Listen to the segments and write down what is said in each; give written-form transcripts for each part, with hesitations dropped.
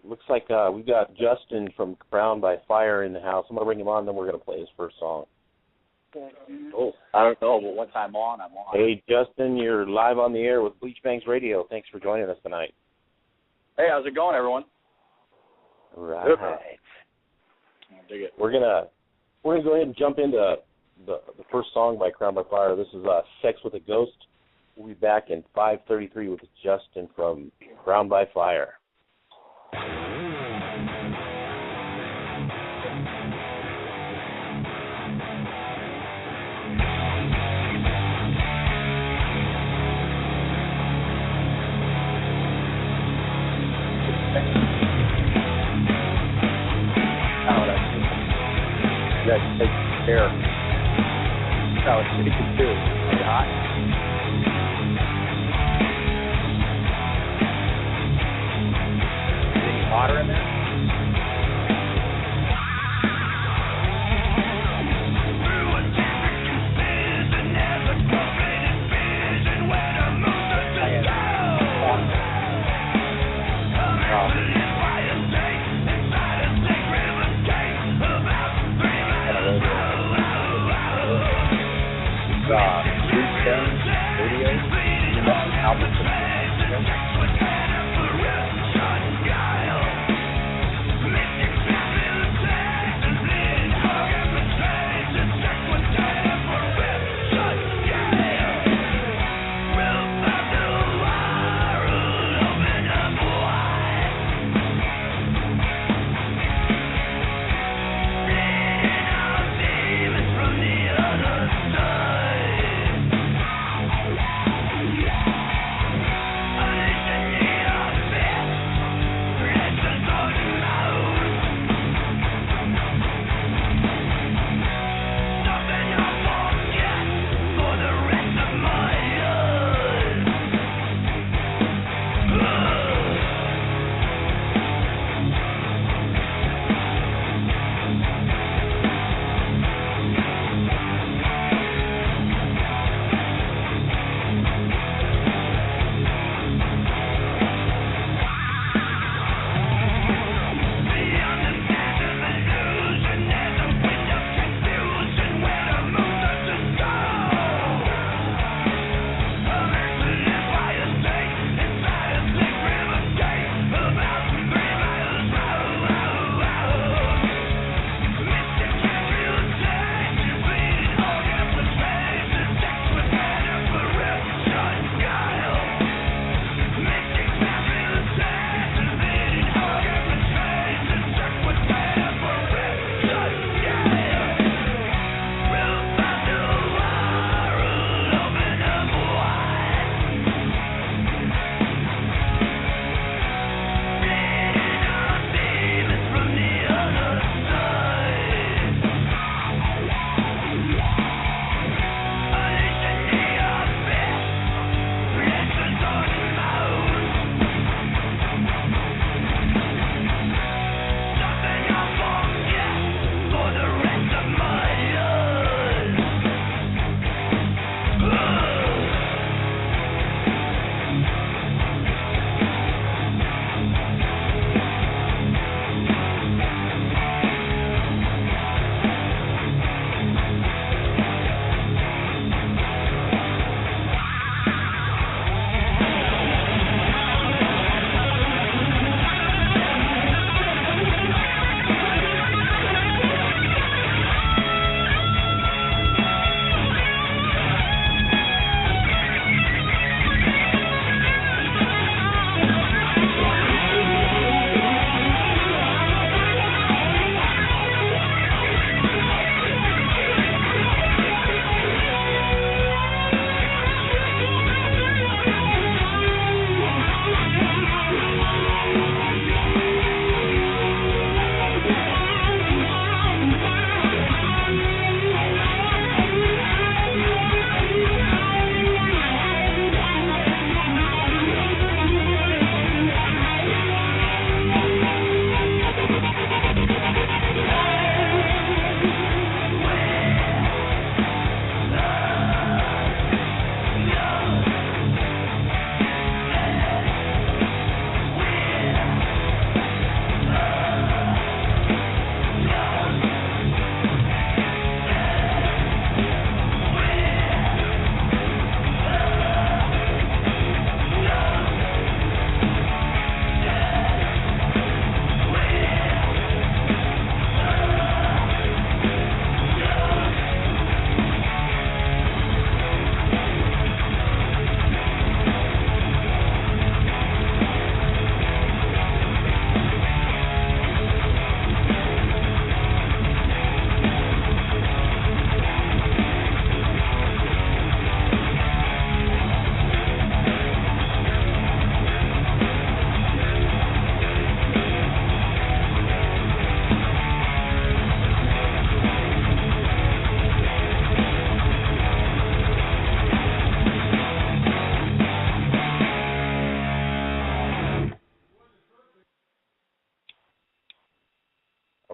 looks like we've got Justin from Crowned by Fire in the house. I'm going to bring him on, then we're going to play his first song. Oh, I don't know, but once I'm on, I'm on. Hey, Justin, you're live on the air with Bleach Bangs Radio. Thanks for joining us tonight. Hey, how's it going, everyone? Right. Good. Dig it. We're gonna go ahead and jump into the first song by Crowned by Fire. This is Sex with a Ghost. We'll be back in 5:33 with Justin from Crowned by Fire. You guys take care. No, it's pretty too. Are you hot? Is any water in there? Bleach Bangs Radio, album.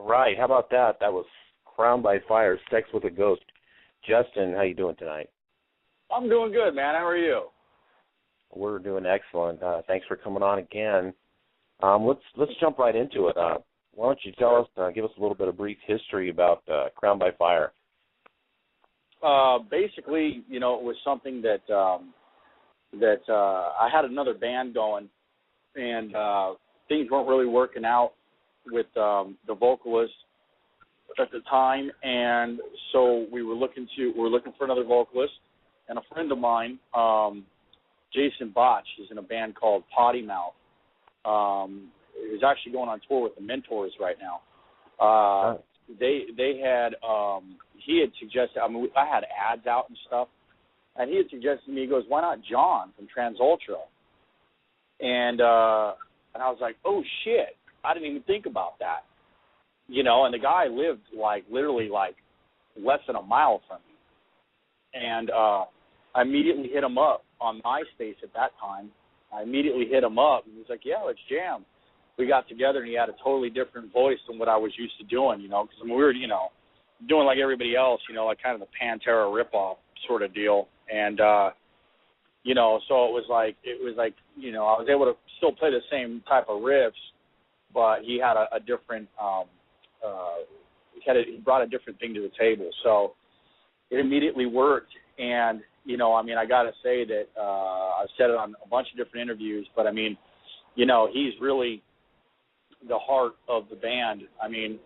Right. How about that? That was Crowned by Fire, Sex with a Ghost. Justin, how you doing tonight? I'm doing good, man. How are you? We're doing excellent. Thanks for coming on again. Let's jump right into it. Why don't you tell us, give us a little bit of brief history about Crowned by Fire? Basically, it was something that I had another band going, and things weren't really working out with the vocalist at the time, and so we were looking for another vocalist, and a friend of mine, Jason Botch, is in a band called Potty Mouth. He's actually going on tour with the Mentors right now. They had he had suggested. I mean, I had ads out and stuff, and he had suggested to me. He goes, "Why not John from Trans Ultra?" And I was like, "Oh shit! I didn't even think about that." And the guy lived literally less than a mile from me, and I immediately hit him up on MySpace at that time. I immediately hit him up, and he was like, "Yeah, let's jam." We got together, and he had a totally different voice than what I was used to doing, because we were, doing like everybody else, like kind of the Pantera ripoff sort of deal. And, so it was like, I was able to still play the same type of riffs, but he had a different, he brought a different thing to the table. So it immediately worked. And, I got to say that I've said it on a bunch of different interviews, but he's really the heart of the band. I mean,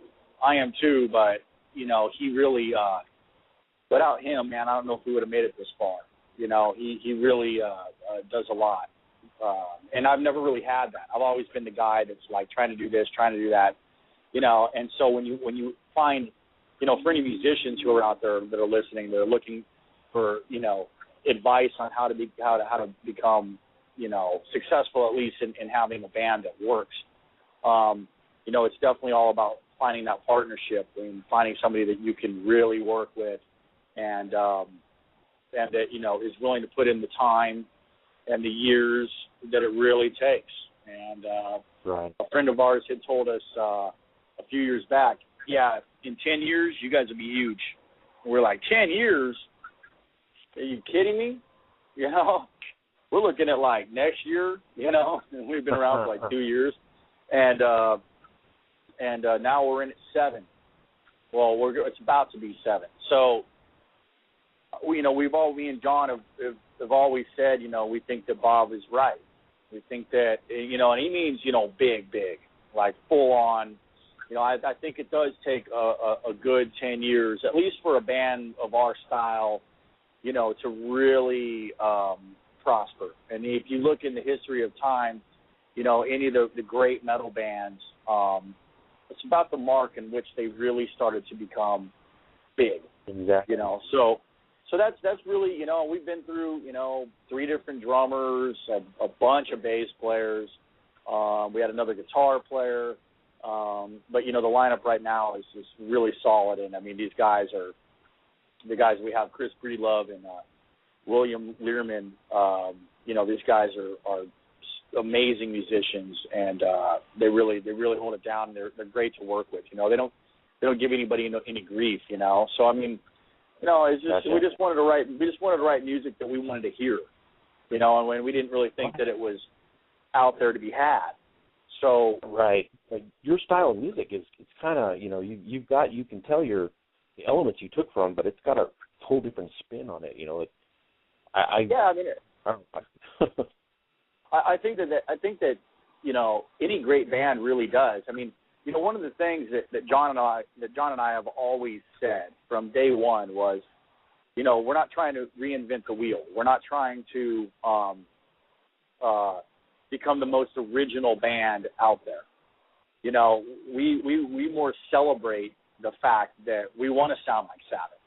I am too, but, he really, without him, man, I don't know if we would have made it this far. He really does a lot. And I've never really had that. I've always been the guy that's like trying to do this, trying to do that, and so when you find, for any musicians who are out there that are listening, they're looking for, advice on how to become, successful, at least in having a band that works. It's definitely all about finding that partnership and finding somebody that you can really work with, and that is willing to put in the time and the years that it really takes. And right. A friend of ours had told us a few years back, yeah, in 10 years you guys will be huge. And we're like, 10 years? Are you kidding me? We're looking at like next year, and we've been around for like 2 years, and now we're in at 7. Well, it's about to be 7. So, me and John have always said, we think that Bob is right. We think that, and he means, big, like full on. I think it does take a good 10 years, at least for a band of our style, to really prosper. And if you look in the history of time, any of the great metal bands, it's about the mark in which they really started to become big. Exactly. So that's really, we've been through, 3 different drummers, a bunch of bass players. We had another guitar player. But, the lineup right now is just really solid. And, these guys are the guys we have, Chris Breedlove and William Learman. These guys are amazing musicians, and they really hold it down. They're great to work with. They don't give anybody any grief. So it's just Gotcha. we just wanted to write music that we wanted to hear. And when we didn't really think that it was out there to be had. So right, like your style of music it's kind of you can tell the elements you took from, but it's got a whole different spin on it. I think that any great band really does. One of the things that John and I have always said from day one was, we're not trying to reinvent the wheel. We're not trying to become the most original band out there. We more celebrate the fact that we want to sound like Sabbath.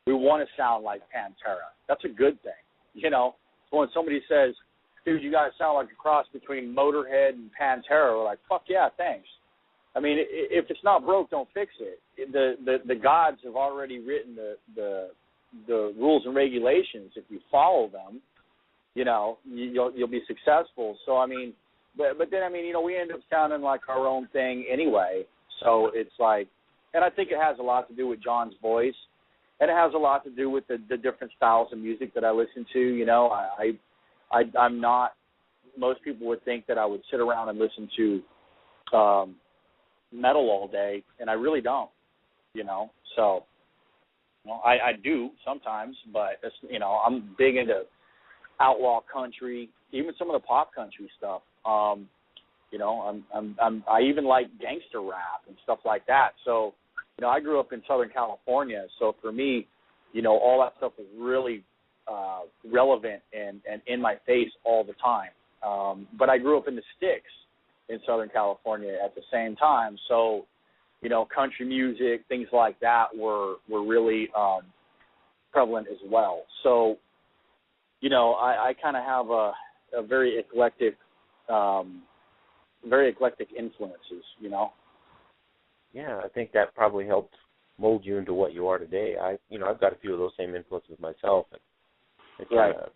We want to sound like Pantera. That's a good thing. So when somebody says, dude, you guys sound like a cross between Motorhead and Pantera, we're like, fuck yeah, thanks. If it's not broke, don't fix it. The gods have already written the rules and regulations. If you follow them, you'll be successful. So but then we end up sounding like our own thing anyway. So it's like, and I think it has a lot to do with John's voice, and it has a lot to do with the different styles of music that I listen to. You know, I'm not. Most people would think that I would sit around and listen to metal all day, and I really don't. You know, so I do sometimes, but it's, you know, I'm big into outlaw country, even some of the pop country stuff. You know, I even like gangster rap and stuff like that. So, you know, I grew up in Southern California, so for me, you know, all that stuff was really relevant and in my face all the time. But I grew up in the sticks in Southern California at the same time, so, you know, country music, things like that were really prevalent as well. So, you know, I kind of have a very eclectic influences, you know. Yeah, I think that probably helped mold you into what you are today. I've got a few of those same influences myself, and it kind of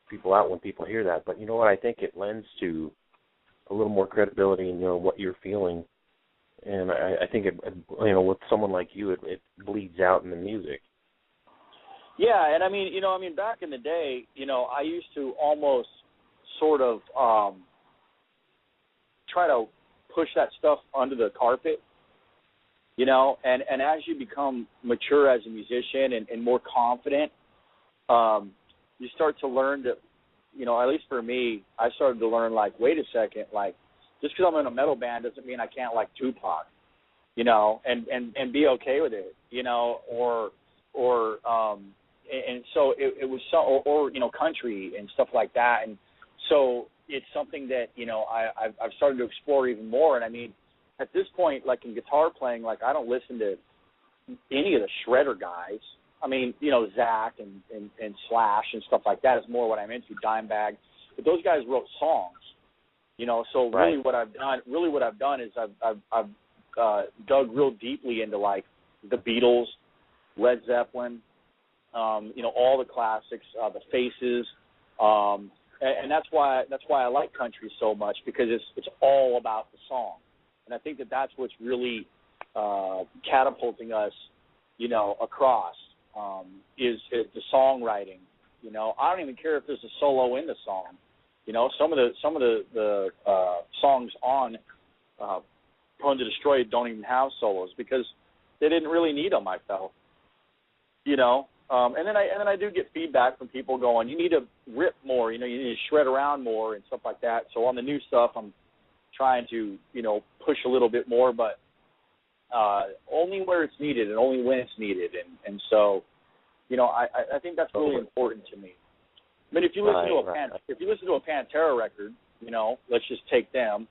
people out when people hear that. But you know what? I think it lends to a little more credibility in, you know, what you're feeling, and I think it, you know, with someone like you, it bleeds out in the music. Yeah, and I mean, back in the day, you know, I used to almost sort of try to push that stuff under the carpet, you know, and as you become mature as a musician and more confident, you start to learn that, you know, at least for me, I started to learn, like, wait a second, like, just because I'm in a metal band doesn't mean I can't like Tupac, you know, and be okay with it, you know, and so it was so, or you know, country and stuff like that, and so it's something that, you know, I've started to explore even more. And I mean, at this point, like in guitar playing, like I don't listen to any of the shredder guys. I mean, you know, Zach and Slash and stuff like that is more what I'm into, Dimebag. But those guys wrote songs, you know. So really, what I've done is I've dug real deeply into like the Beatles, Led Zeppelin, you know, all the classics, the Faces, and that's why I like country so much, because it's all about the song, and I think that's what's really catapulting us, you know, across. Is the songwriting. You know, I don't even care if there's a solo in the song. You know, some of the songs on Prone to Destroy don't even have solos because they didn't really need them, I felt. You know, and then I do get feedback from people going, you need to rip more. You know, you need to shred around more and stuff like that. So on the new stuff, I'm trying to, you know, push a little bit more, but only where it's needed and only when it's needed, and so, you know, I think that's really important to me. I mean, if you listen to a Pantera record, you know, let's just take them.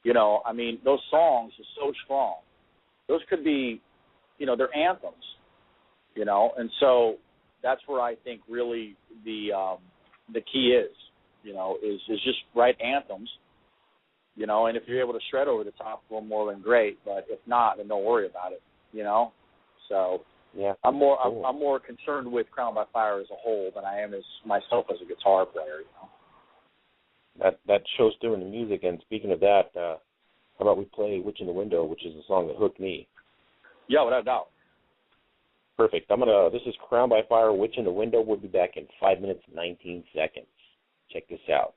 You know, I mean, those songs are so strong. Those could be, you know, they're anthems. You know, and so that's where I think really the key is. You know, is just write anthems. You know, and if you're able to shred over the top of them, more than great. But if not, then don't worry about it. You know, so yeah, I'm more concerned with Crown by Fire as a whole than I am as myself as a guitar player. You know, that shows through in the music. And speaking of that, how about we play "Witch in the Window," which is the song that hooked me. Yeah, without a doubt. Perfect. This is Crown by Fire, "Witch in the Window." We'll be back in 5 minutes, 19 seconds. Check this out.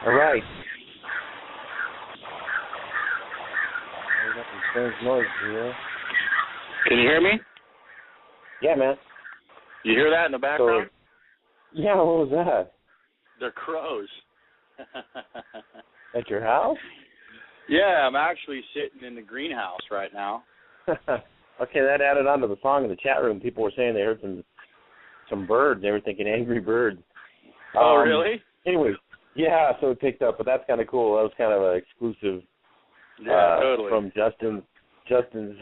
All right. We got some strange noise here. Can you hear me? Yeah, man. You hear that in the background? Yeah, what was that? They're crows. At your house? Yeah, I'm actually sitting in the greenhouse right now. Okay, that added on to the song in the chat room. People were saying they heard some birds. They were thinking angry birds. Oh, really? Anyway, yeah, so it picked up, but that's kind of cool. That was kind of an exclusive totally. from Justin's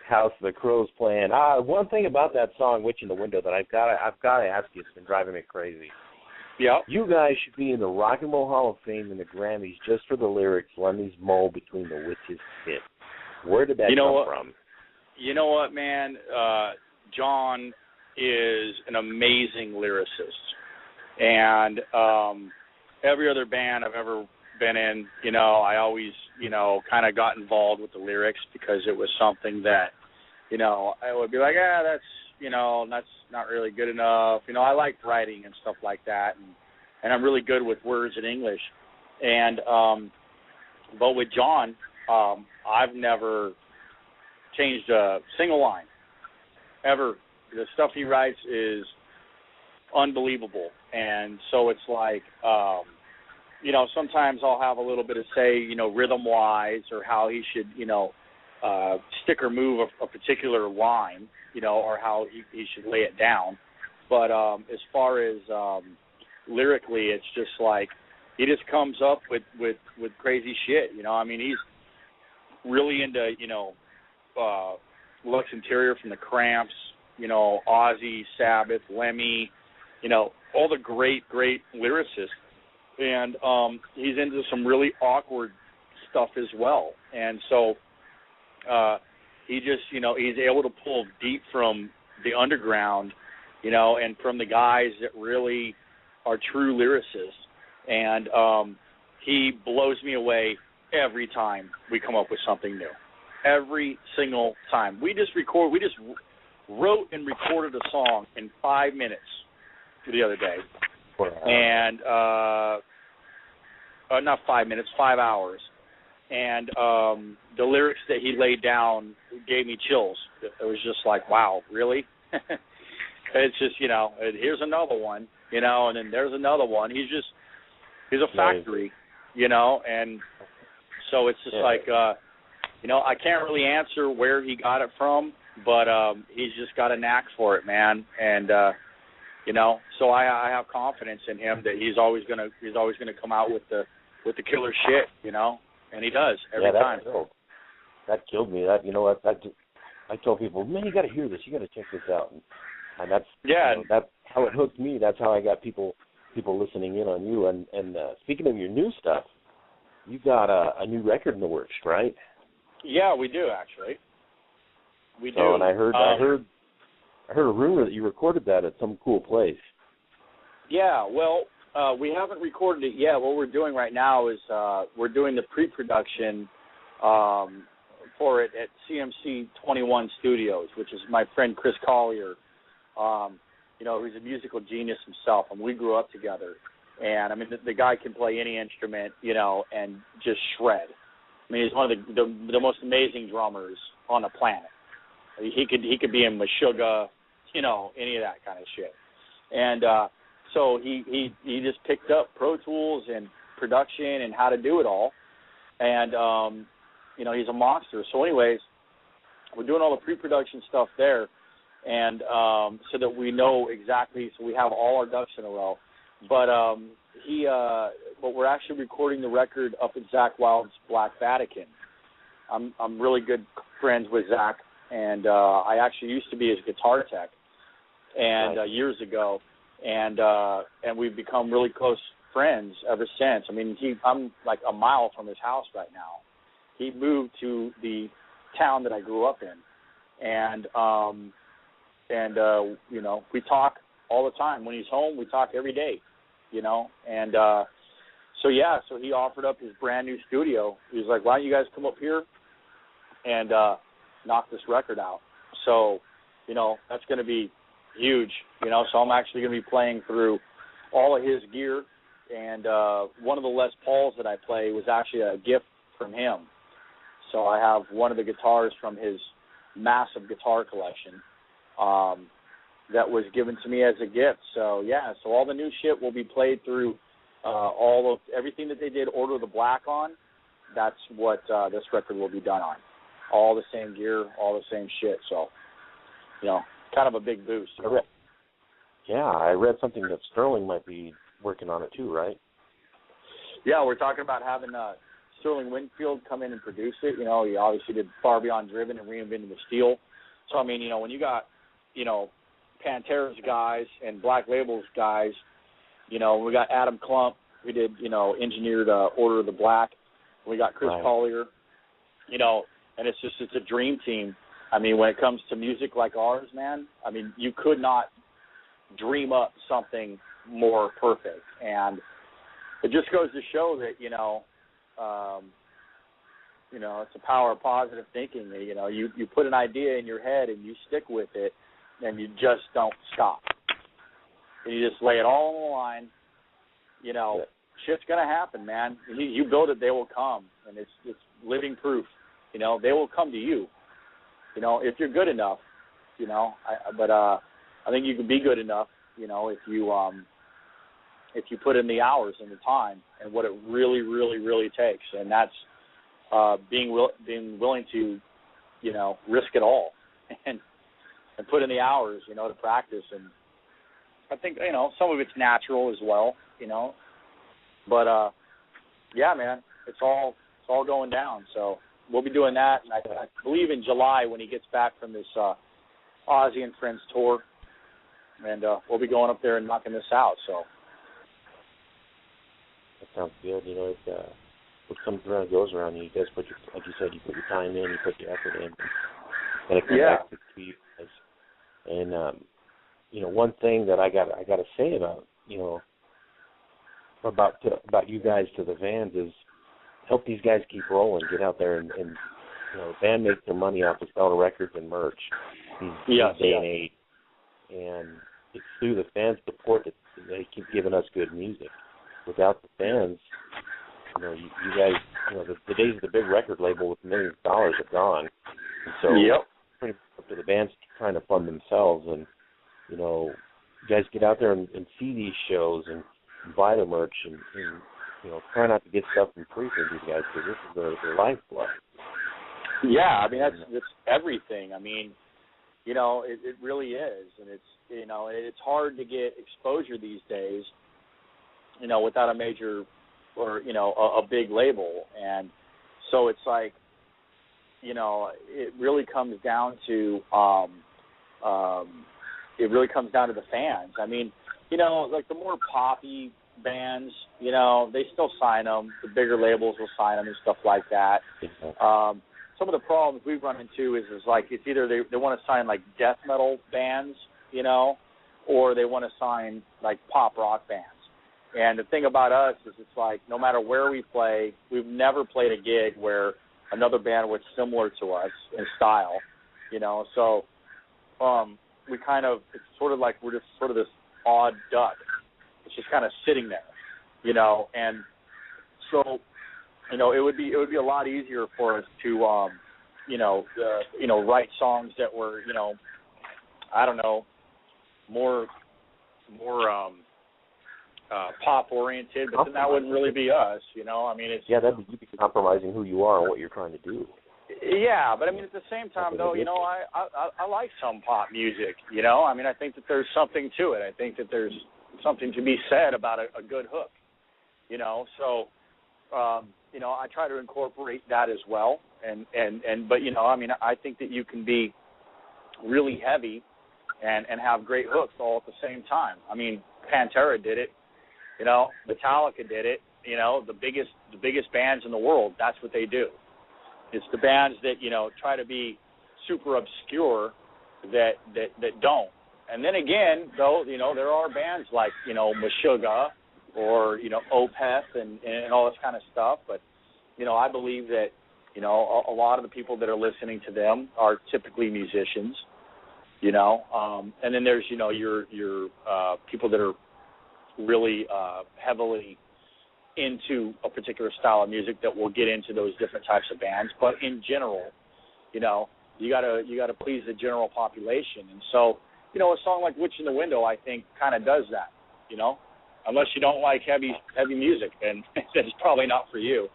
house, the crows playing. One thing about that song, Witch in the Window, that I've got to ask you, it's been driving me crazy. Yeah. You guys should be in the Rock and Roll Hall of Fame and the Grammys just for the lyrics, Lemmy's mole between the witches' pit. Where did that come from? You know what, man? John is an amazing lyricist. And every other band I've ever been in, I always, kind of got involved with the lyrics because it was something that, I would be like, that's not really good enough. I liked writing and stuff like that, and I'm really good with words in English. And but with John, I've never changed a single line, ever. The stuff he writes is unbelievable. And so it's like, sometimes I'll have a little bit of say, rhythm-wise, or how he should, stick or move a particular line, or how he should lay it down. But as far as lyrically, it's just like he just comes up with crazy shit. He's really into, Lux Interior from the Cramps, Ozzy, Sabbath, Lemmy, all the great lyricists. And he's into some really awkward stuff as well. And so he just, he's able to pull deep from the underground, and from the guys that really are true lyricists. And he blows me away every time we come up with something new. Every single time. We just wrote and recorded a song in 5 minutes the other day. Wow. And not 5 minutes, 5 hours. And the lyrics that he laid down gave me chills. It was just like, wow, really? It's just, here's another one, and then there's another one. He's a factory, and so it's just like, I can't really answer where he got it from, but he's just got a knack for it, man. And so I have confidence in him that he's always gonna come out with the killer shit, and he does every time. That killed me. I told people, man, you got to hear this. You got to check this out, and that's that's how it hooked me. That's how I got people listening in on you. And speaking of your new stuff, you got a new record in the works, right? Yeah, we do actually. We do. And I heard a rumor that you recorded that at some cool place. Yeah, well, we haven't recorded it yet. What we're doing right now is we're doing the pre-production for it at CMC 21 Studios, which is my friend Chris Collier, who's a musical genius himself, and we grew up together. And, the guy can play any instrument, and just shred. He's one of the most amazing drummers on the planet. He could be in Meshuggah, any of that kind of shit. And so he just picked up Pro Tools and production and how to do it all. And, he's a monster. So anyways, we're doing all the pre-production stuff there, and so that we know exactly, so we have all our ducks in a row. But but we're actually recording the record up at Zach Wild's Black Vatican. I'm really good friends with Zach, and I actually used to be his guitar tech, and years ago, and we've become really close friends ever since. I'm like a mile from his house right now. He moved to the town that I grew up in, and we talk all the time. When he's home, we talk every day, and so he offered up his brand new studio. He was like, why don't you guys come up here and knock this record out? So, that's going to be huge, so I'm actually going to be playing through all of his gear And one of the Les Pauls that I play was actually a gift from him. So I have one of the guitars from his massive guitar collection that was given to me as a gift. So, yeah, so all the new shit will be played through everything that they did Order of the Black on. That's what this record will be done on. All the same gear, all the same shit. So, kind of a big boost. I read something that Sterling might be working on it too, right? Yeah, we're talking about having Sterling Winfield come in and produce it. He obviously did Far Beyond Driven and Reinventing the Steel. So, I mean, when you got, Pantera's guys and Black Label's guys, we got Adam Klump, who did, engineered Order of the Black. We got Chris Collier, and it's a dream team. I mean, when it comes to music like ours, man, I mean, you could not dream up something more perfect. And it just goes to show that, it's the power of positive thinking. You put an idea in your head and you stick with it, and you just don't stop. And you just lay it all on the line. Shit's gonna happen, man. You build it, they will come, and it's living proof. They will come to you. If you're good enough. I think you can be good enough. If you put in the hours and the time and what it really, really, really takes, and that's being willing to, risk it all and put in the hours, to practice. And I think some of it's natural as well, But yeah, man, it's all going down. So we'll be doing that, and I believe in July when he gets back from this Ozzy and Friends tour, and we'll be going up there and knocking this out. So that sounds good. What comes around goes around. You guys put like you said, you put your time in, you put your effort in, and it comes back to you guys. And one thing that I got to say about about you guys to the fans is help these guys keep rolling, get out there and the band makes their money off of selling records and merch these day and age, and it's through the fans' support that they keep giving us good music. Without the fans, you guys, the days of the big record label with millions of dollars are gone. And so pretty much up to the bands trying to fund themselves, and you guys get out there and see these shows and buy the merch and try not to get stuff for free for these guys, because this is their lifeblood. Yeah, I mean that's everything. I mean, it really is, and it's hard to get exposure these days, without a major or a big label, and so it's like, it really comes down to the fans. I mean, like the more poppy bands, they still sign them. The bigger labels will sign them and stuff like that. Some of the problems we've run into is like it's either they want to sign like death metal bands, or they want to sign like pop rock bands. And the thing about us is it's like no matter where we play, we've never played a gig where another band was similar to us in style, So we kind of, it's sort of like we're just sort of this odd duck. It's just kind of sitting there, and so, it would be a lot easier for us to, write songs that were, I don't know, more pop oriented, but then that wouldn't really be us, I mean, it's that'd be compromising who you are and what you're trying to do. Yeah, but I mean, at the same time, though, I like some pop music, I mean, I think that there's something to it. I think that there's something to be said about a good hook, so, I try to incorporate that as well, but, I mean, I think that you can be really heavy and have great hooks all at the same time. I mean, Pantera did it, Metallica did it, the biggest bands in the world, that's what they do. It's the bands that, try to be super obscure that don't. And then again, though, there are bands like, Meshuggah or, Opeth and all this kind of stuff. But, I believe that, a lot of the people that are listening to them are typically musicians, and then there's, your people that are really heavily into a particular style of music that will get into those different types of bands. But in general, you know, you gotta please the general population. And so, you know, a song like Witch in the Window, I think, kind of does that, you know. Unless you don't like heavy music, then it's probably not for you.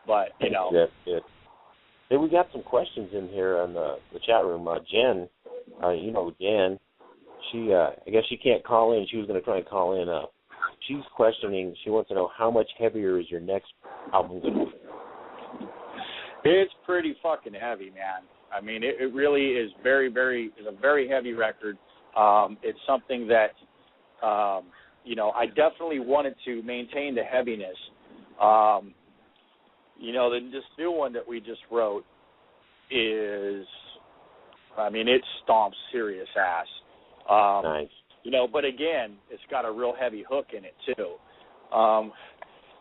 But, you know. That's good. Hey, we got some questions in here on the chat room. Jen, you know Jen, she I guess she can't call in. She was going to try and call in. She's questioning. She wants to know how much heavier is your next album going to be? It's pretty fucking heavy, man. I mean, it really is is a very heavy record. It's something that, you know, I definitely wanted to maintain the heaviness. You know, this new one that we just wrote is, I mean, it stomps serious ass. Nice. You know, but again, it's got a real heavy hook in it too.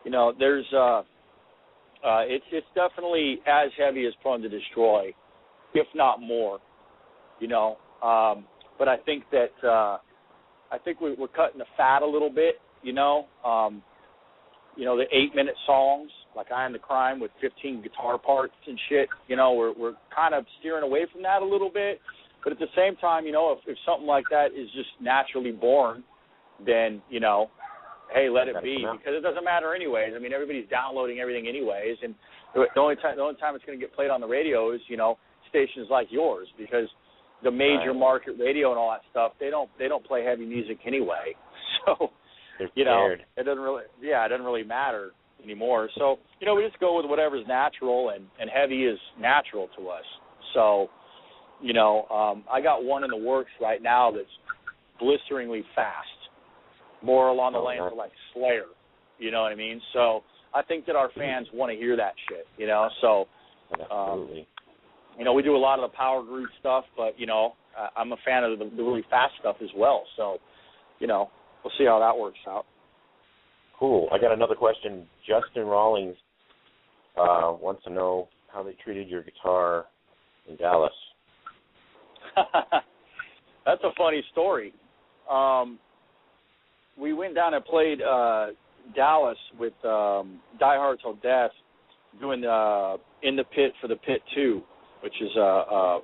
You know, there's, it's definitely as heavy as Prone to Destroy, if not more. You know, but I think that we're cutting the fat a little bit. You know, the 8-minute songs like I Am the Crime with 15 guitar parts and shit. You know, we're kind of steering away from that a little bit. But at the same time, you know, if something like that is just naturally born, then, you know, hey, let it be, because it doesn't matter anyways. I mean, everybody's downloading everything anyways, and the only time it's going to get played on the radio is, you know, stations like yours, because the major market radio and all that stuff, they don't play heavy music anyway. So, you know, it doesn't really matter anymore. So, you know, we just go with whatever's natural, and heavy is natural to us. So, you know, I got one in the works right now that's blisteringly fast, more along the lines of like Slayer, you know what I mean? So I think that our fans want to hear that shit, you know? So, absolutely. You know, we do a lot of the power groove stuff, but, you know, I'm a fan of the really fast stuff as well. So, you know, we'll see how that works out. Cool. I got another question. Justin Rawlings wants to know how they treated your guitar in Dallas. That's a funny story. We went down and played Dallas with Die Hard Till Death, doing In the Pit for the Pit 2, which is a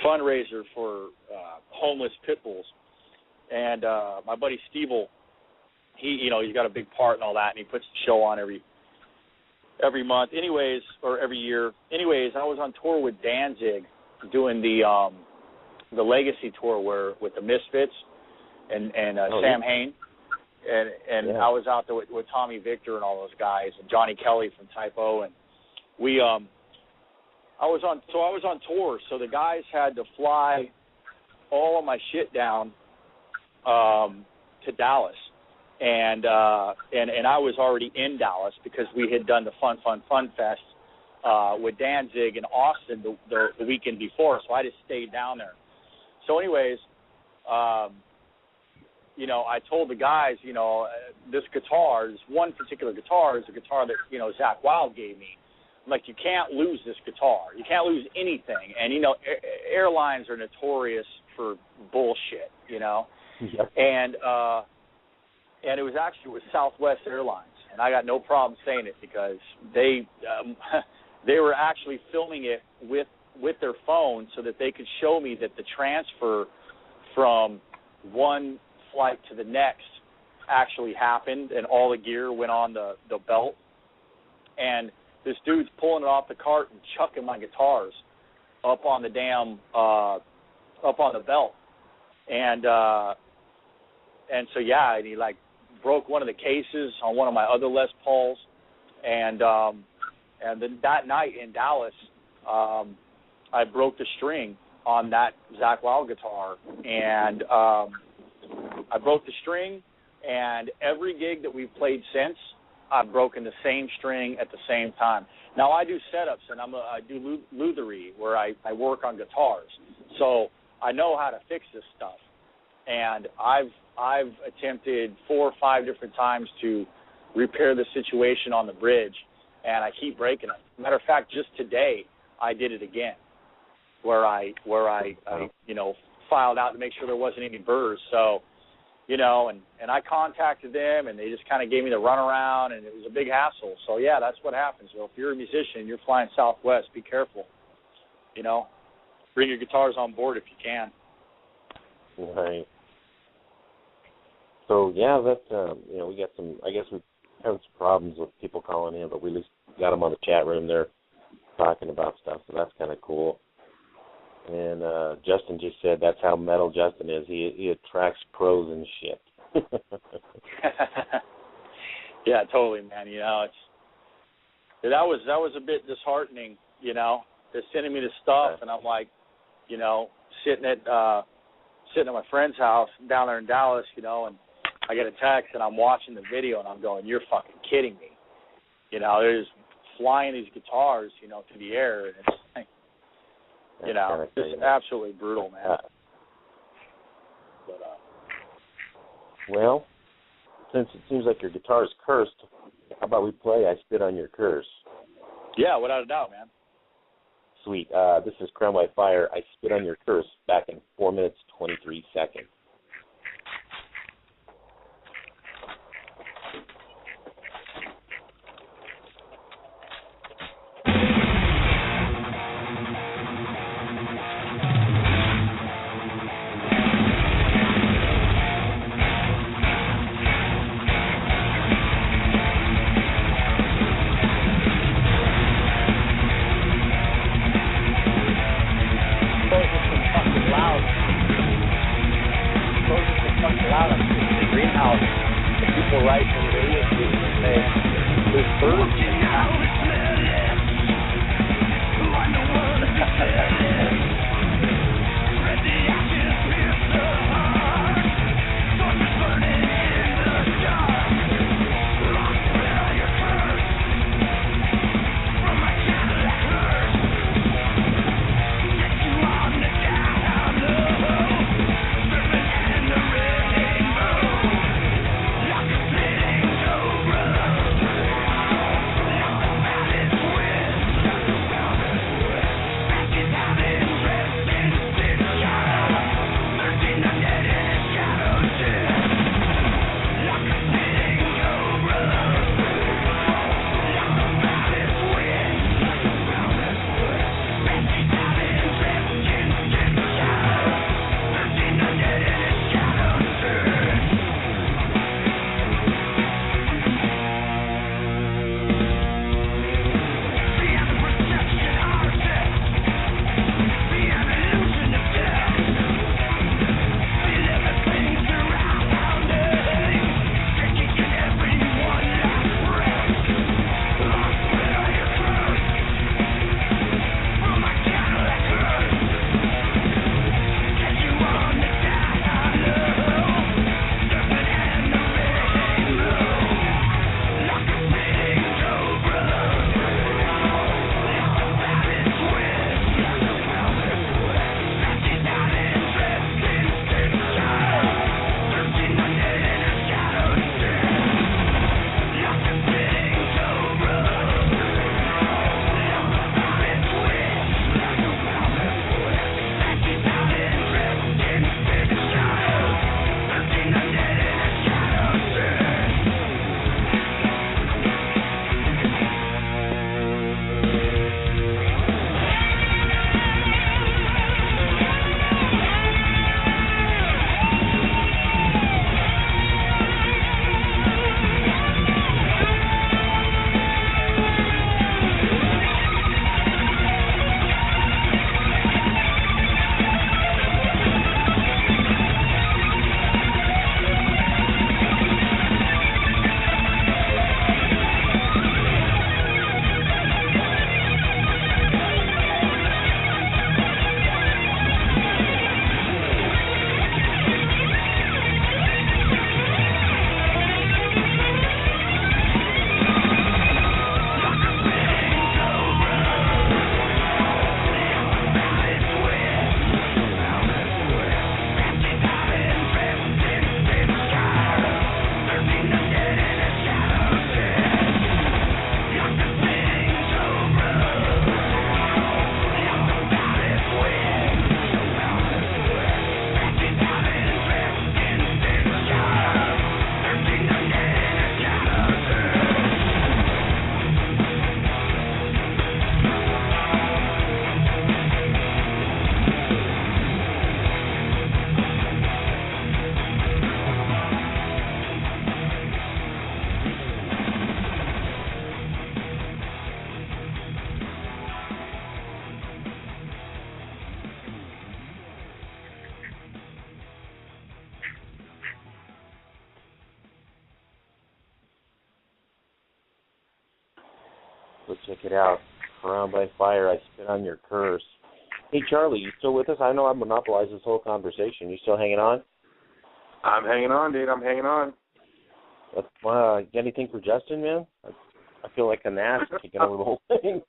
fundraiser for homeless pit bulls. And my buddy Stevel, he's got a big part in all that, and he puts the show on every month. Anyways, or every year. Anyways, I was on tour with Danzig, doing the Legacy tour with the Misfits and Sam Hain, and I was out there with Tommy Victor and all those guys, and Johnny Kelly from Typo, and we I was on tour, so the guys had to fly all of my shit down to Dallas, and I was already in Dallas because we had done the Fun Fest with Danzig in Austin the weekend before, so I just stayed down there. So anyways, you know, I told the guys, you know, this one particular guitar is a guitar that, you know, Zakk Wylde gave me. I'm like, you can't lose this guitar. You can't lose anything. And, you know, airlines are notorious for bullshit, you know. Yep. And it was actually with Southwest Airlines, and I got no problem saying it because they were actually filming it with their phone so that they could show me that the transfer from one flight to the next actually happened and all the gear went on the belt. And this dude's pulling it off the cart and chucking my guitars up on the damn up on the belt. And so and he like broke one of the cases on one of my other Les Pauls, and then that night in Dallas, I broke the string on that Zakk Wylde guitar, and I broke the string, and every gig that we've played since, I've broken the same string at the same time. Now I do setups, and I do lutherie, where I work on guitars, so I know how to fix this stuff. And I've attempted 4 or 5 different times to repair the situation on the bridge, and I keep breaking it. Matter of fact, just today I did it again, where I you know, filed out to make sure there wasn't any burrs. So, and I contacted them, and they just kind of gave me the runaround, and it was a big hassle. So, yeah, that's what happens. So if you're a musician, you're flying Southwest, be careful. Bring your guitars on board if you can. Right. So, yeah, that's, we got some, I guess we're having some problems with people calling in, but we at least got them on the chat room there talking about stuff, so that's kind of cool. And Justin just said that's how metal Justin is. He attracts pros and shit. Yeah, totally, man. That was a bit disheartening. They're sending me the stuff, and I'm like, sitting at my friend's house down there in Dallas, and I get a text, and I'm watching the video, and I'm going, you're fucking kidding me. They're just flying these guitars, through the air, and it's like, it's absolutely brutal, man. Well, since it seems like your guitar is cursed, how about we play I Spit on Your Curse? Yeah, without a doubt, man. Sweet. This is Crown by Fire, I Spit on Your Curse, back in 4 minutes, 23 seconds. Fucking loud. go check it out. Around by Fire, I Spit on Your Curse. Hey, Charlie, you still with us? I know I monopolized this whole conversation. You still hanging on? I'm hanging on, dude. I'm hanging on. Got anything for Justin, man? I feel like an ass kicking over the whole thing.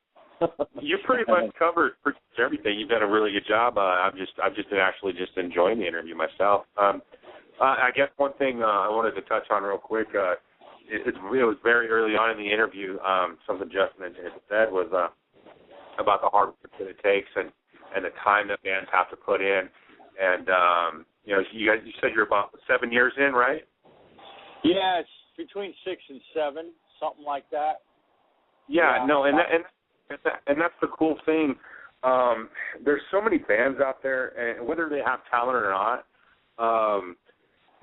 You pretty much covered pretty much everything. You've done a really good job. I've just been actually just enjoying the interview myself. I guess one thing I wanted to touch on real quick. It was very early on in the interview. Something Justin had said was about the hard work that it takes and the time that bands have to put in. And you said you're about 7 years in, right? Yeah, it's between 6 and 7, something like that. Yeah. No, and that's the cool thing. There's so many bands out there, and whether they have talent or not,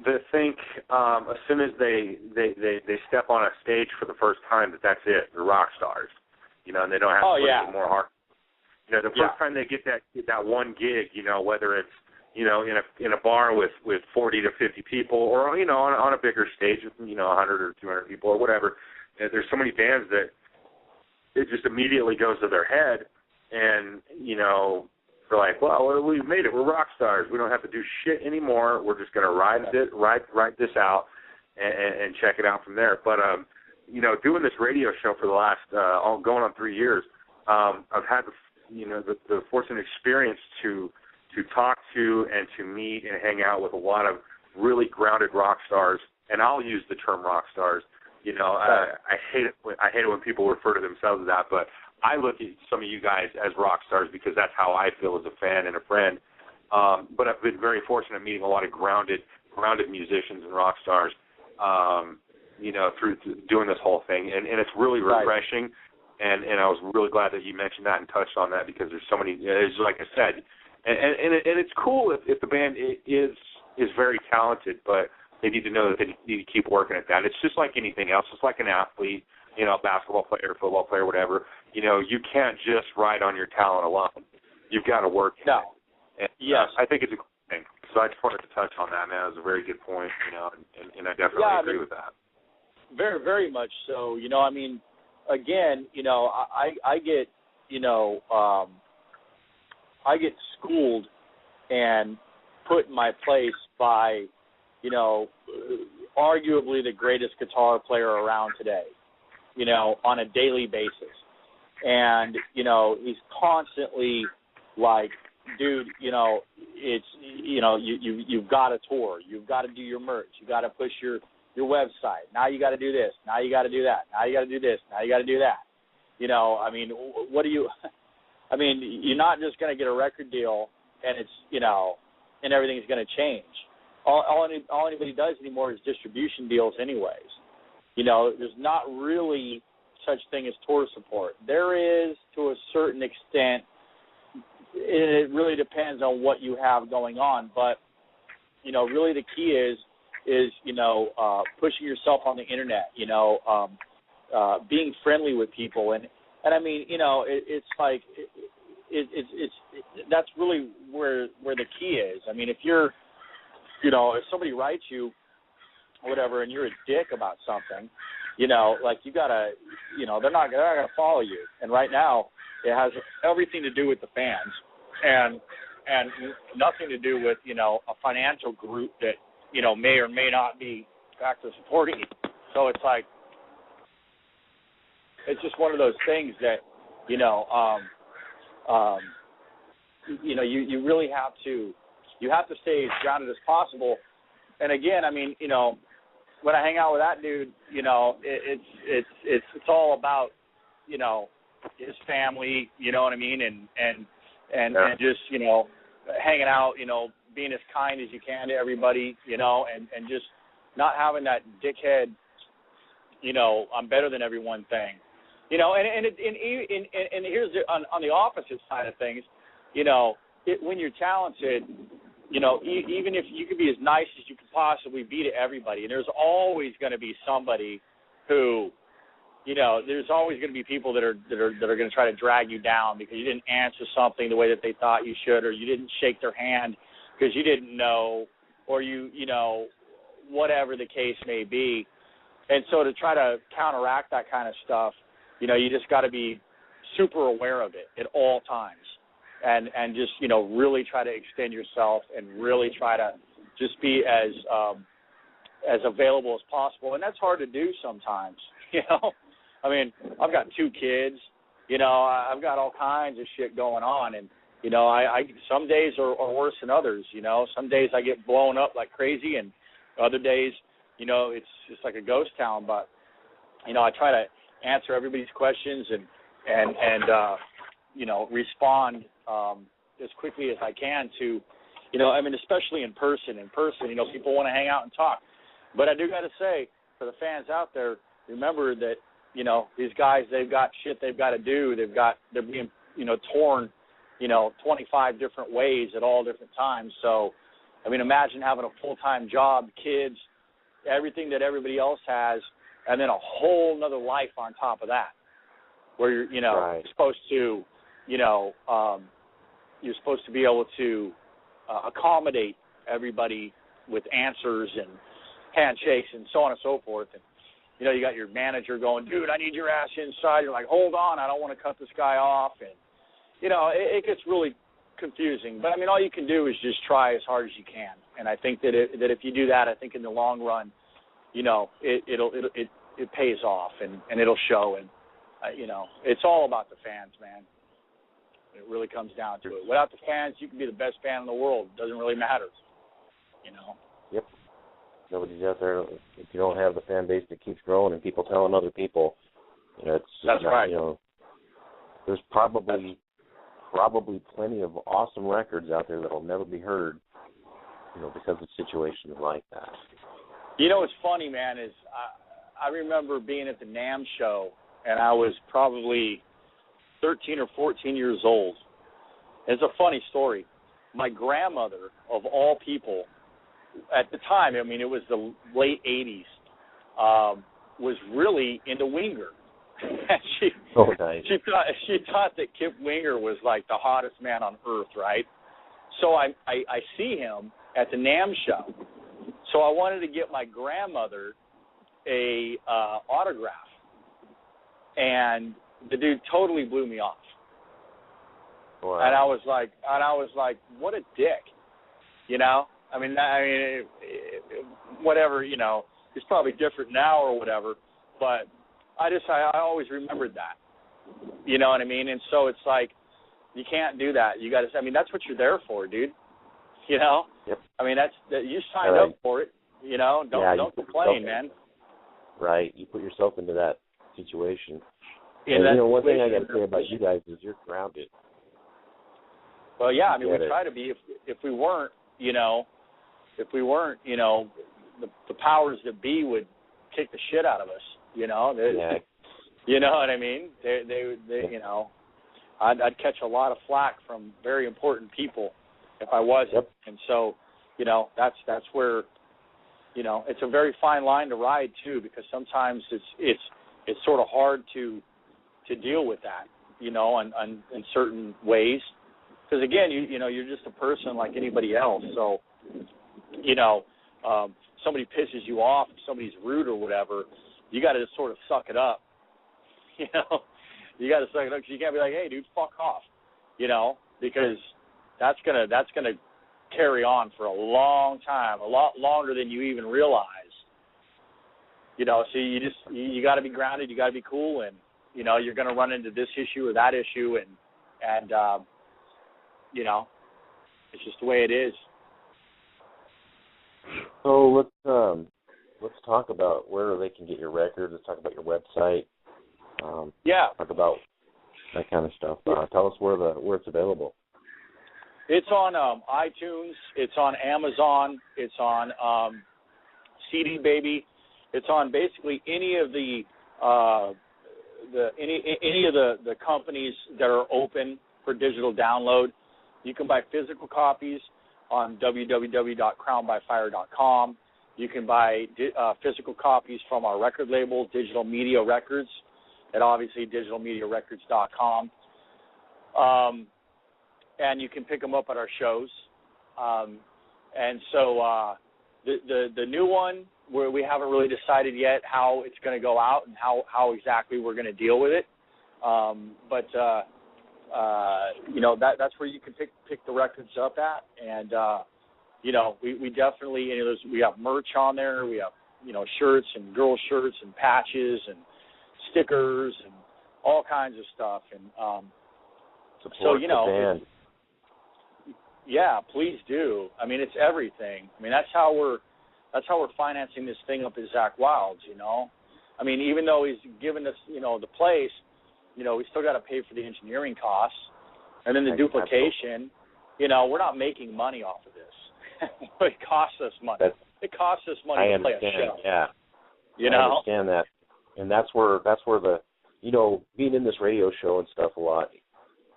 they think as soon as they step on a stage for the first time that's it, they're rock stars, and they don't have to put any more hard. The first time they get that one gig, whether it's in a bar with 40 to 50 people, or on a bigger stage with 100 or 200 people or whatever. There's so many bands that it just immediately goes to their head, and they're like, well, we've made it. We're rock stars. We don't have to do shit anymore. We're just going to ride this out and check it out from there. But doing this radio show for the last going on 3 years, I've had the fortunate experience to talk to and to meet and hang out with a lot of really grounded rock stars, and I'll use the term rock stars. I hate it when people refer to themselves as that, but I look at some of you guys as rock stars because that's how I feel as a fan and a friend. But I've been very fortunate meeting a lot of grounded musicians and rock stars, through doing this whole thing, and it's really refreshing. And I was really glad that you mentioned that and touched on that because there's so many. It's like I said, and it's cool if the band is very talented, but they need to know that they need to keep working at that. It's just like anything else. It's like an athlete, basketball player, football player, whatever. You can't just ride on your talent alone. You've got to work. No. And, I think it's a cool thing. So I just wanted to touch on that, man. It was a very good point, and I definitely agree with that. Very, very much so. Again, I get, I get schooled and put in my place by, arguably the greatest guitar player around today, on a daily basis. And, he's constantly like, dude, it's, you've got to tour. You've got to do your merch. You got to push your website. Now you got to do this. Now you got to do that. Now you got to do this. Now you got to do that. What do you, you're not just going to get a record deal and it's, and everything's going to change. All anybody does anymore is distribution deals anyways. There's not really such thing as tour support. There is to a certain extent. It really depends on what you have going on. But, really the key is pushing yourself on the internet, being friendly with people. And it's like, it's that's really where the key is. If you're, if somebody writes you whatever and you're a dick about something, like you gotta, they're not gonna follow you. And right now it has everything to do with the fans and nothing to do with, a financial group that, may or may not be back to supporting you. So it's like, it's just one of those things that, you really have to stay as grounded as possible. And again, when I hang out with that dude, it's all about, his family, you know what I mean? And just, hanging out, being as kind as you can to everybody, and just not having that dickhead, I'm better than everyone thing, and here's on the opposite side of things, when you're talented, even if you can be as nice as you can possibly be to everybody, and there's always going to be somebody who, there's always going to be people that are going to try to drag you down because you didn't answer something the way that they thought you should, or you didn't shake their hand because you didn't know, or whatever the case may be. And so to try to counteract that kind of stuff, you know, you just got to be super aware of it at all times, and just, you know, really try to extend yourself and really try to just be as available as possible. And that's hard to do sometimes, you know. I mean, I've got 2 kids, you know, I've got all kinds of shit going on, and, you know, I some days are worse than others, you know. Some days I get blown up like crazy, and other days, you know, it's just like a ghost town. But, you know, I try to answer everybody's questions and you know, respond as quickly as I can to, you know, I mean, especially in person, you know, people want to hang out and talk. But I do got to say, for the fans out there, remember that, you know, these guys, they've got shit they've got to do. They're being, you know, torn, you know, 25 different ways at all different times. So, I mean, imagine having a full-time job, kids, everything that everybody else has, and then a whole nother life on top of that, where you're, you know, right. supposed to, you know, you're supposed to be able to accommodate everybody with answers and handshakes and so on and so forth. And, you know, you got your manager going, dude, I need your ass inside. You're like, hold on, I don't want to cut this guy off. And, you know, it gets really confusing. But, I mean, all you can do is just try as hard as you can. And I think that if you do that, I think in the long run, you know, it pays off and it'll show. And, you know, it's all about the fans, man. It really comes down to it. Without the fans, you can be the best fan in the world. It doesn't really matter, you know. Yep. Nobody's out there if you don't have the fan base that keeps growing and people telling other people. You know, that's right. You know, there's probably plenty of awesome records out there that'll never be heard, you know, because of situations like that. You know what's funny, man, is I remember being at the NAMM show, and I was probably 13 or 14 years old. It's a funny story. My grandmother, of all people, at the time, I mean, it was the late 80s, was really into Winger. she thought that Kip Winger was like the hottest man on earth, right? So I see him at the NAMM show. So I wanted to get my grandmother a autograph, and the dude totally blew me off. Wow. And I was like, what a dick, you know? I mean, whatever, you know, it's probably different now or whatever, but I always remembered that, you know what I mean? And so it's like, you can't do that. You got to, I mean, that's what you're there for, dude. You know? Yep. I mean, you signed up for it, you know? Don't complain, man. Right. You put yourself into that situation. Yeah, and, you know, one thing I got to say about you guys is you're grounded. Well, yeah, I mean, we try to be. If we weren't, you know, the powers that be would kick the shit out of us, you know. You know what I mean? They you know, I'd catch a lot of flack from very important people if I wasn't. Yep. And so, you know, that's where, you know, it's a very fine line to ride too, because sometimes it's sort of hard to deal with that, you know, in certain ways. Because again, you know, you're just a person like anybody else. So, you know, somebody pisses you off, somebody's rude or whatever, you got to just sort of suck it up. You know, you got to suck it up, because you can't be like, hey, dude, fuck off. You know, because that's gonna carry on for a long time, a lot longer than you even realize. You know, so you got to be grounded, you got to be cool, and you know, you're gonna run into this issue or that issue, and you know, it's just the way it is. So let's talk about where they can get your records. Let's talk about your website. Talk about that kind of stuff. Tell us where it's available. It's on iTunes. It's on Amazon. It's on CD Baby. It's on basically any of the companies that are open for digital download. You can buy physical copies on www.crownbyfire.com. You can buy physical copies from our record label, Digital Media Records, at obviously digitalmediarecords.com. And you can pick them up at our shows. And so the new one, we haven't really decided yet how it's going to go out and how exactly we're going to deal with it. But that's where you can pick the records up at. And, we definitely, we have merch on there. We have, shirts and girl shirts and patches and stickers and all kinds of stuff. And support the band. Yeah, please do. I mean, it's everything. I mean, that's how we're financing this thing up at Zach Wild's, I mean, even though he's given us, the place, we still got to pay for the engineering costs. And then the duplication, we're not making money off of this. It costs us money. It costs us money to play a show. Yeah. I understand that. And that's where the, being in this radio show and stuff a lot,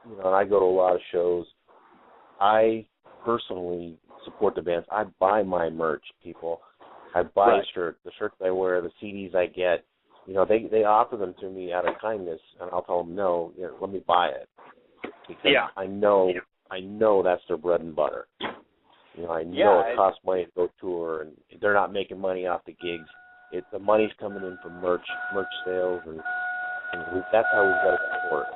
and I go to a lot of shows, I personally support the bands. I buy my merch, people. I buy a shirt, the shirts I wear, the CDs I get. They offer them to me out of kindness, and I'll tell them, no, let me buy it. Because I know that's their bread and butter. I know it costs money to go tour, and they're not making money off the gigs. The money's coming in from merch sales, and that's how we've got to support.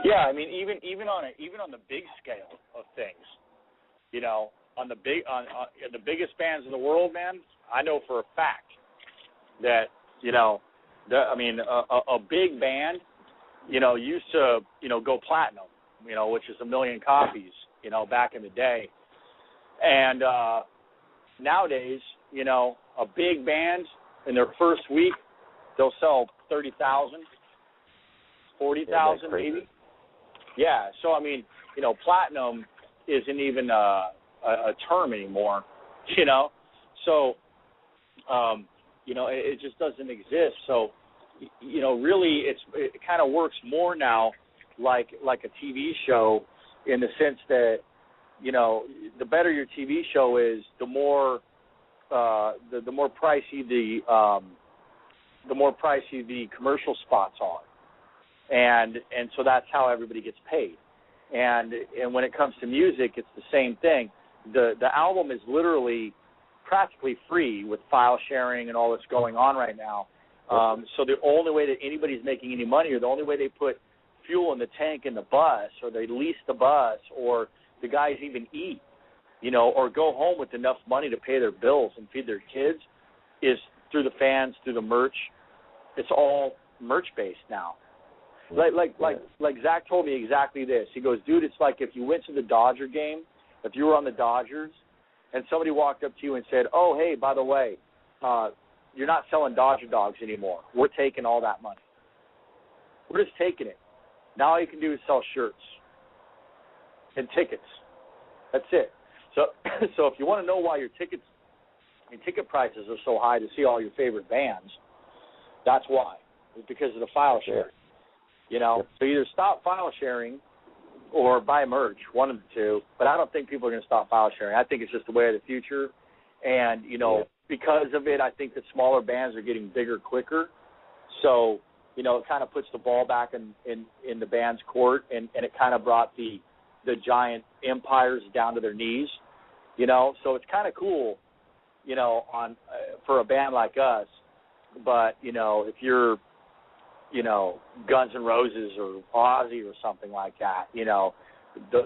Yeah, I mean, even on the big scale of things, on the biggest bands in the world, man, I know for a fact that a big band, used to go platinum, which is 1 million copies, back in the day, and nowadays, a big band in their first week, they'll sell 30,000, 40,000 maybe. Yeah, so I mean, platinum isn't even a term anymore, So, it just doesn't exist. So, really, it kind of works more now like a TV show, in the sense that, the better your TV show is, the more the more pricey the commercial spots are. And so that's how everybody gets paid. And when it comes to music, it's the same thing. The album is literally practically free with file sharing and all that's going on right now. So the only way that anybody's making any money, or the only way they put fuel in the tank in the bus, or they lease the bus, or the guys even eat, or go home with enough money to pay their bills and feed their kids, is through the fans, through the merch. It's all merch-based now. Like Zach told me exactly this. He goes, dude, it's like if you went to the Dodger game, if you were on the Dodgers, and somebody walked up to you and said, oh, hey, by the way, you're not selling Dodger dogs anymore. We're taking all that money. We're just taking it. Now all you can do is sell shirts and tickets. That's it. So if you want to know why your ticket prices are so high to see all your favorite bands, that's why. It's because of the file sharing. So either stop file sharing or buy merch, one of the two. But I don't think people are going to stop file sharing. I think it's just the way of the future. And, because of it, I think that smaller bands are getting bigger quicker. So, it kind of puts the ball back in the band's court, and it kind of brought the giant empires down to their knees, So it's kind of cool, for a band like us. But, if you're, Guns N' Roses or Ozzy or something like that,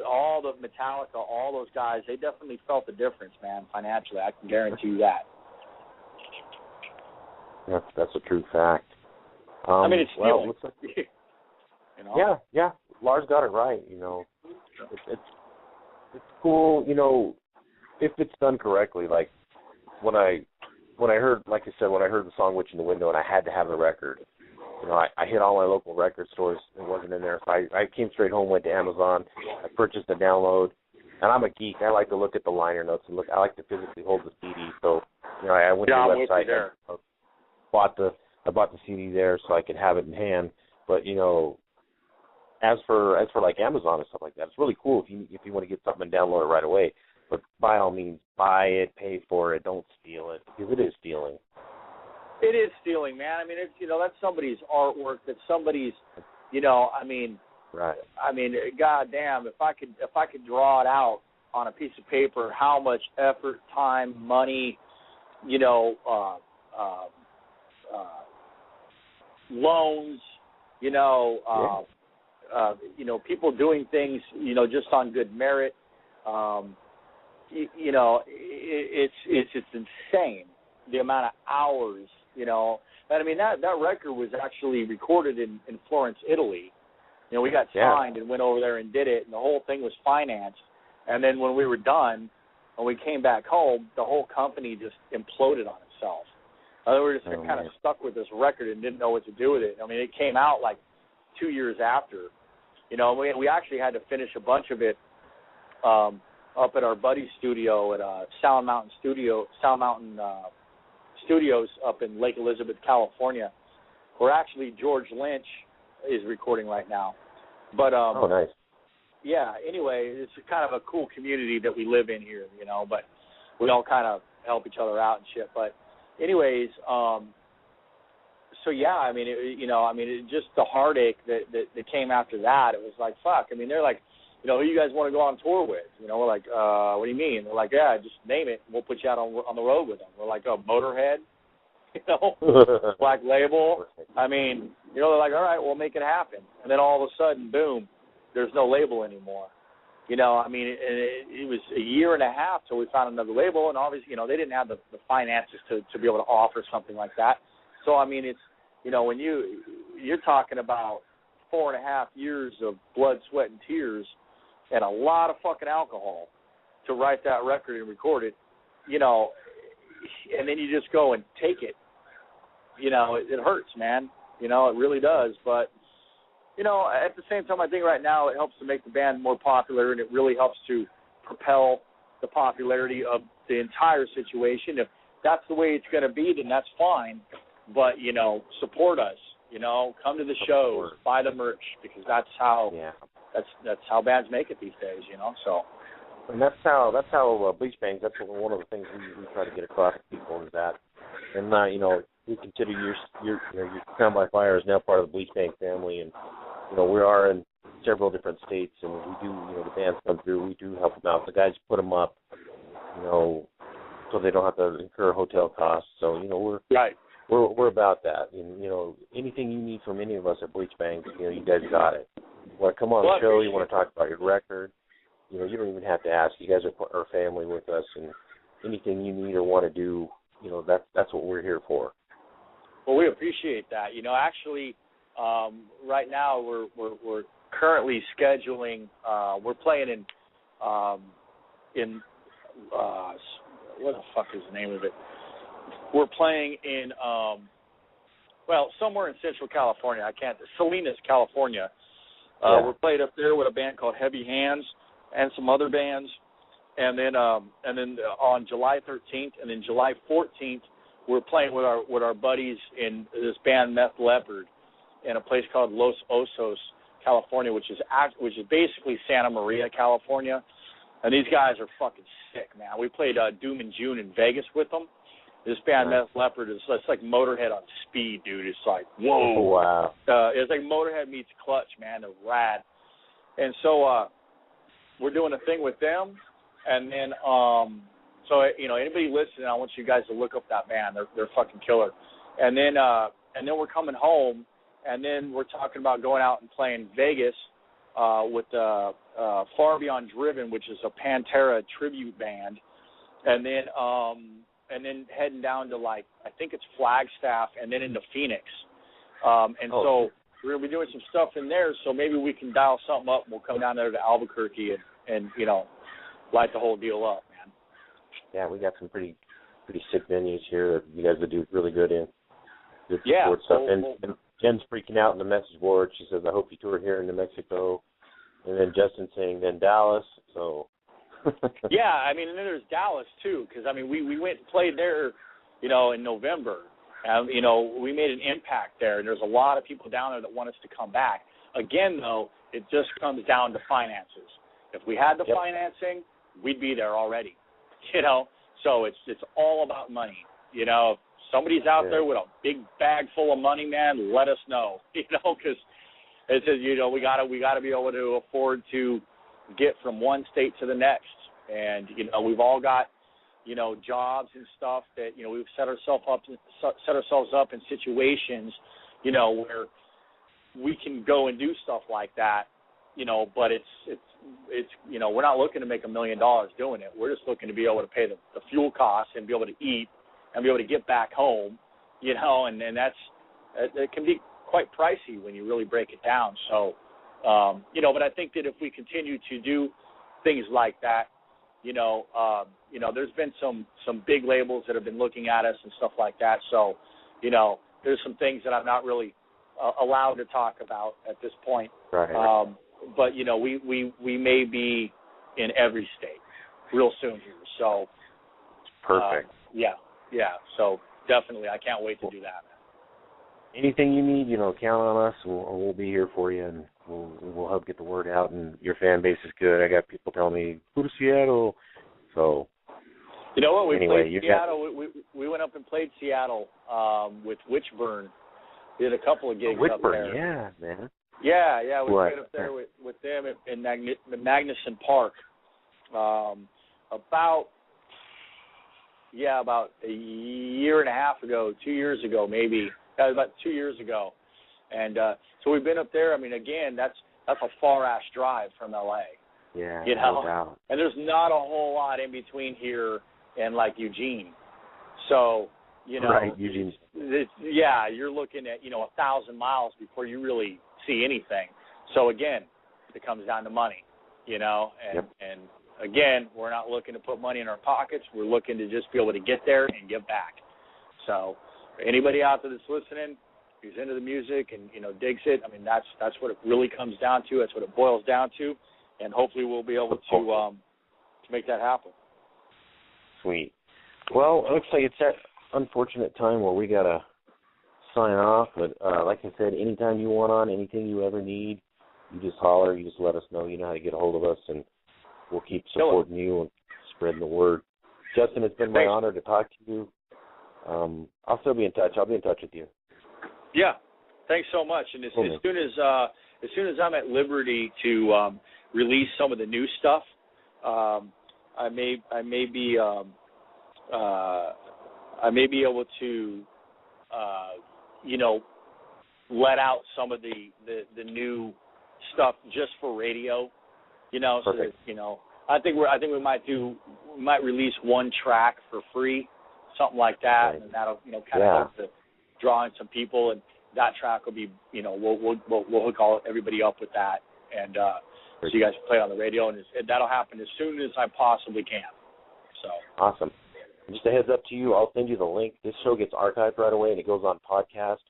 all the Metallica, all those guys, they definitely felt the difference, man, financially. I can guarantee you that. That's a true fact. It's stealing. Looks like, Yeah. Lars got it right. It's cool. If it's done correctly. Like when I heard, like I said, when I heard the song "Witch in the Window" and I had to have the record. I hit all my local record stores. It wasn't in there. So I came straight home, went to Amazon. I purchased the download. And I'm a geek. I like to look at the liner notes and I like to physically hold the CD. So, I went to the website and I bought the CD there so I could have it in hand. But, as for like Amazon and stuff like that, it's really cool if you want to get something and download it right away. But by all means, buy it, pay for it, don't steal it, because it is stealing. It is stealing, man. I mean, it's that's somebody's artwork. That's somebody's, Right. I mean, goddamn, if I could draw it out on a piece of paper, how much effort, time, money, loans, people doing things, just on good merit. It's insane the amount of hours, But I mean, that record was actually recorded in Florence, Italy. We got signed and went over there and did it, and the whole thing was financed. And then when we were done and we came back home, the whole company just imploded on itself. We were just kind of stuck with this record and didn't know what to do with it. I mean, it came out like 2 years after. We actually had to finish a bunch of it up at our buddy's studio at Sound Mountain Studios up in Lake Elizabeth, California, where actually George Lynch is recording right now. But nice. Yeah, anyway, it's kind of a cool community that we live in here, but we all kind of help each other out and shit. But anyways, it just the heartache that came after that, it was like, fuck. I mean, they're like, who you guys want to go on tour with? We're like, what do you mean? They're like, yeah, just name it. We'll put you out on the road with them. We're like, Motorhead, Black Label. I mean, they're like, all right, we'll make it happen. And then all of a sudden, boom, there's no label anymore. It was a year and a half till we found another label, and obviously, they didn't have the finances to be able to offer something like that. So, I mean, it's, when you're talking about 4.5 years of blood, sweat, and tears, and a lot of fucking alcohol to write that record and record it, and then you just go and take it, it hurts, man. It really does. But, at the same time, I think right now it helps to make the band more popular, and it really helps to propel the popularity of the entire situation. If that's the way it's going to be, then that's fine. But, support us, come to the shows, buy the merch, because that's how bands make it these days, so. And that's how Bleach Bangs, that's one of the things we try to get across to people is that. And, we consider your Crown by Fire is now part of the Bleach Bang family, and, we are in several different states, and we do, the bands come through, we do help them out. The guys put them up, so they don't have to incur hotel costs. So, we're about that. And, anything you need from any of us at Bleach Bangs, you guys got it. You want to come on the show, you want to talk about your record, you don't even have to ask. You guys are family with us, and anything you need or want to do, that's what we're here for. Well, we appreciate that. Actually, right now we're currently scheduling. We're playing in what the fuck is the name of it? We're playing in somewhere in Central California. Salinas, California. We're played up there with a band called Heavy Hands and some other bands, and then on July 13th and then July 14th, we're playing with our buddies in this band Meth Leopard in a place called Los Osos, California, which is basically Santa Maria, California. And these guys are fucking sick, man. We played Doom and June in Vegas with them. This band Meth Leopard it's like Motorhead on speed, dude. It's like, whoa. Oh, wow. It's like Motorhead meets Clutch, man. They're rad. And so we're doing a thing with them. And then, anybody listening, I want you guys to look up that band. They're fucking killer. And then we're coming home, and then we're talking about going out and playing Vegas with Far Beyond Driven, which is a Pantera tribute band. And then heading down to, I think it's Flagstaff, and then into Phoenix. So we're going to be doing some stuff in there, so maybe we can dial something up, and we'll come down there to Albuquerque and light the whole deal up, man. Yeah, we got some pretty sick venues here that you guys would do really good in. Good support stuff. And Jen's freaking out in the message board. She says, I hope you tour here in New Mexico. And then Justin saying, then Dallas, so... Yeah, and then there's Dallas, too, because, we went and played there, in November. We made an impact there, and there's a lot of people down there that want us to come back. Again, though, it just comes down to finances. If we had the financing, we'd be there already, So it's all about money, If somebody's out there with a big bag full of money, man, let us know, because it says, we gotta be able to afford to get from one state to the next. And, we've all got jobs and stuff that, we've set ourselves up in situations, where we can go and do stuff like that, but it's we're not looking to make $1 million doing it. We're just looking to be able to pay the fuel costs and be able to eat and be able to get back home, and that's, it can be quite pricey when you really break it down. So, but I think that if we continue to do things like that, there's been some big labels that have been looking at us and stuff like that. So, there's some things that I'm not really allowed to talk about at this point. Right. But we may be in every state real soon here. So perfect. Yeah. So definitely, I can't wait to do that. Anything you need, count on us. We'll be here for you, and we'll help get the word out. And your fan base is good. I got people telling me go to Seattle. So you know what? We anyway, played Seattle. We went up and played Seattle with Witchburn. We did a couple of gigs up there. Yeah, man. Yeah, we played up there with them in Magnuson Park. About a year and a half ago, 2 years ago maybe. About 2 years ago. And so we've been up there. I mean, again, that's a far-ass drive from L.A. Yeah, no doubt. And there's not a whole lot in between here and, like, Eugene. So, right, Eugene. You're looking at, 1,000 miles before you really see anything. So, again, it comes down to money, and again, we're not looking to put money in our pockets. We're looking to just be able to get there and give back. So anybody out there that's listening who's into the music and, digs it, I mean, that's what it really comes down to. That's what it boils down to. And hopefully we'll be able to make that happen. Sweet. Well, it looks like it's that unfortunate time where we got to sign off. But like I said, anytime you want on, anything you ever need, you just holler. You just let us know. You know how to get a hold of us, and we'll keep supporting you and spreading the word. Justin, it's been my honor to talk to you. I'll still be in touch. I'll be in touch with you. Yeah, thanks so much. And as soon as I'm at liberty to release some of the new stuff, I may be able to let out some of the new stuff just for radio. So that, I think we might release one track for free. Something like that, right. And that'll kind of help to draw in some people, and that track will be we'll hook everybody up with that, and so you guys can play it on the radio, and that'll happen as soon as I possibly can. So awesome. Just a heads up to you, I'll send you the link. This show gets archived right away, and it goes on podcast,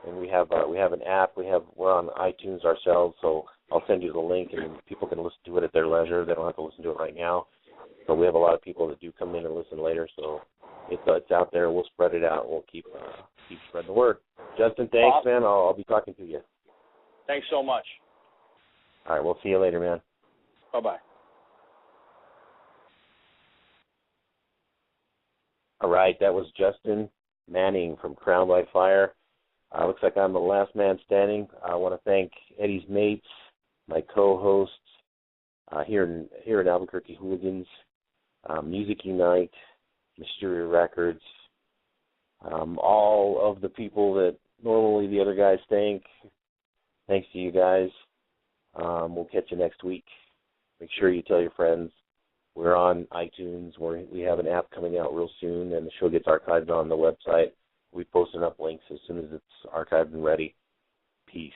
and we have an app. We're on iTunes ourselves, so I'll send you the link, and people can listen to it at their leisure. They don't have to listen to it right now. So we have a lot of people that do come in and listen later, so it's out there. We'll spread it out. We'll keep spreading the word. Justin, thanks, awesome. Man. I'll be talking to you. Thanks so much. All right, we'll see you later, man. Bye-bye. All right, that was Justin Manning from Crown by Fire. Looks like I'm the last man standing. I want to thank Eddie's mates, my co-hosts here in Albuquerque Hooligans, Music Unite, Mystery Records, all of the people that normally the other guys thank. Thanks to you guys. We'll catch you next week. Make sure you tell your friends. We're on iTunes. We have an app coming out real soon, and the show gets archived on the website. We're posting up links as soon as it's archived and ready. Peace.